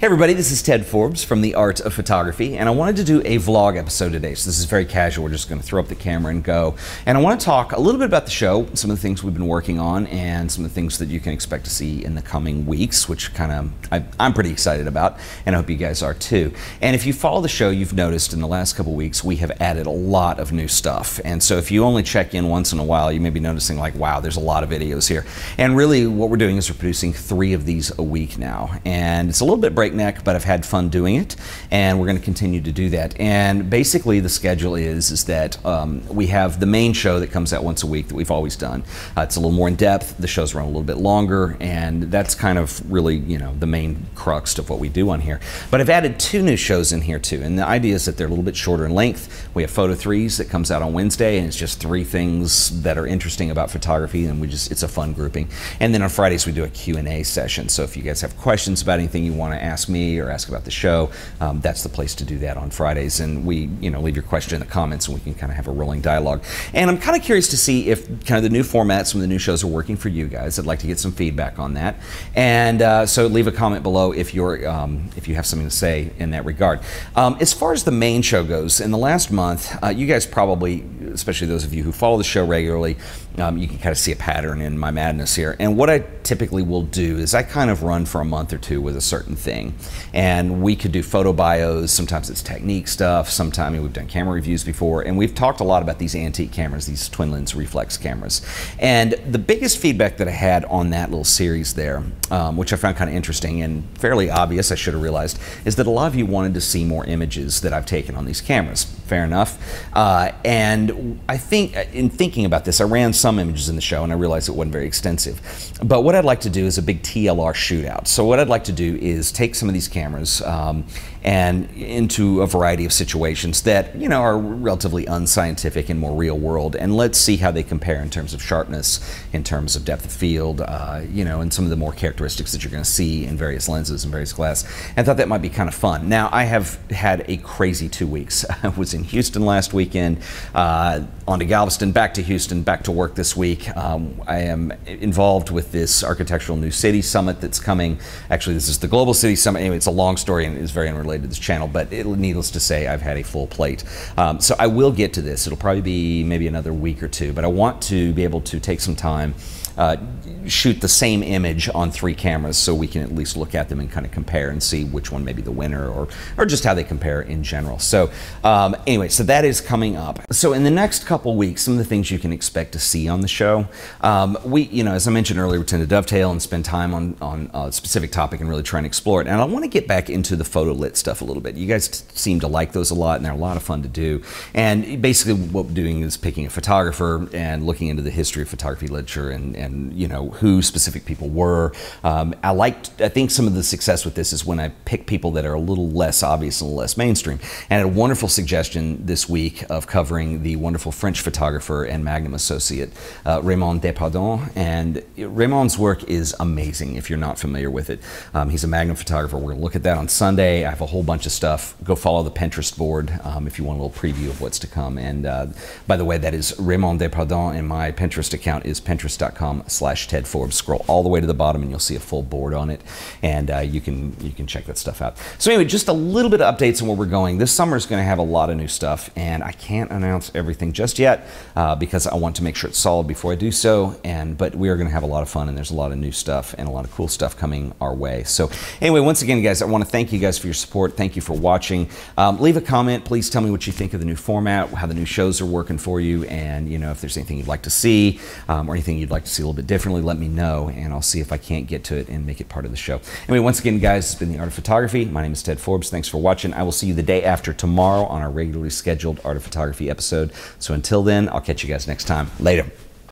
Hey everybody, this is Ted Forbes from The Art of Photography, and I wanted to do a vlog episode today. So this is very casual. We're just going to throw up the camera and go. And I want to talk a little bit about the show, some of the things we've been working on, and some of the things that you can expect to see in the coming weeks, which I'm pretty excited about, and I hope you guys are too. And if you follow the show, you've noticed in the last couple weeks we have added a lot of new stuff. And so if you only check in once in a while, you may be noticing like, wow, there's a lot of videos here. And really what we're doing is we're producing 3 of these a week now. And it's a little bit breakneck, but I've had fun doing it, and we're going to continue to do that. And basically the schedule is that we have the main show that comes out once a week that we've always done. It's a little more in depth, the shows run a little bit longer, and that's kind of really, you know, the main crux of what we do on here. But I've added 2 new shows in here too, and the idea is that they're a little bit shorter in length. We have Photo 3s that comes out on Wednesday, and it's just 3 things that are interesting about photography, and it's a fun grouping. And then on Fridays we do a Q&A session, so if you guys have questions about anything you want to ask me or ask about the show, that's the place to do that on Fridays. And we, leave your question in the comments and we can kind of have a rolling dialogue. And I'm kind of curious to see if kind of the new format, some of the new shows are working for you guys. I'd like to get some feedback on that. And so leave a comment below if you have something to say in that regard. As far as the main show goes, in the last month, you guys probably, especially those of you who follow the show regularly, you can kind of see a pattern in my madness here. And what I typically will do is I kind of run for a month or 2 with a certain thing. And we could do photo bios, sometimes it's technique stuff, sometimes we've done camera reviews before, and we've talked a lot about these antique cameras, these twin lens reflex cameras. And the biggest feedback that I had on that little series there, which I found kind of interesting and fairly obvious, I should have realized, is that a lot of you wanted to see more images that I've taken on these cameras. Fair enough. And I think in thinking about this, I ran some images in the show and I realized it wasn't very extensive. But what I'd like to do is a big TLR shootout. So what I'd like to do is take some of these cameras and into a variety of situations that are relatively unscientific and more real world, and let's see how they compare in terms of sharpness, in terms of depth of field, and some of the more characteristics that you're going to see in various lenses and various glass. And I thought that might be kind of fun. Now I have had a crazy 2 weeks. I was in Houston last weekend, on to Galveston, back to Houston, back to work this week. I am involved with this Architectural New City Summit that's coming. Actually, this is the Global City Summit. Anyway, it's a long story and it's very unrelated to this channel, but needless to say, I've had a full plate. So I will get to this. It'll probably be maybe another week or 2, but I want to be able to take some time, shoot the same image on 3 cameras so we can at least look at them and kind of compare and see which one may be the winner, or just how they compare in general. So anyway, so that is coming up. So in the next couple weeks, some of the things you can expect to see on the show, as I mentioned earlier, we tend to dovetail and spend time on a specific topic and really try and explore it. And I want to get back into the photo lit stuff a little bit. You guys seem to like those a lot, and they're a lot of fun to do. And basically what we're doing is picking a photographer and looking into the history of photography literature and who specific people were. I think some of the success with this is when I pick people that are a little less obvious and a little less mainstream. And I had a wonderful suggestion this week of covering the wonderful French photographer and Magnum associate, Raymond Depardon. And Raymond's work is amazing if you're not familiar with it. He's a Magnum photographer. We're going to look at that on Sunday. I have a whole bunch of stuff. Go follow the Pinterest board if you want a little preview of what's to come. And by the way, that is Raymond Depardon, and my Pinterest account is pinterest.com/Ted Forbes. Scroll all the way to the bottom and you'll see a full board on it, and you can check that stuff out. So anyway, just a little bit of updates on where we're going. This summer is going to have a lot of new stuff, and I can't announce everything just yet because I want to make sure it's solid before I do so. But we are going to have a lot of fun, and there's a lot of new stuff and a lot of cool stuff coming our way. So anyway, once again, guys, I want to thank you guys for your support. Thank you for watching. Leave a comment. Please tell me what you think of the new format, how the new shows are working for you, and if there's anything you'd like to see or anything you'd like to see a little bit differently, let me know, and I'll see if I can't get to it and make it part of the show. Anyway, once again, guys, it's been The Art of Photography. My name is Ted Forbes. Thanks for watching. I will see you the day after tomorrow on our regularly scheduled Art of Photography episode. So until then, I'll catch you guys next time. Later.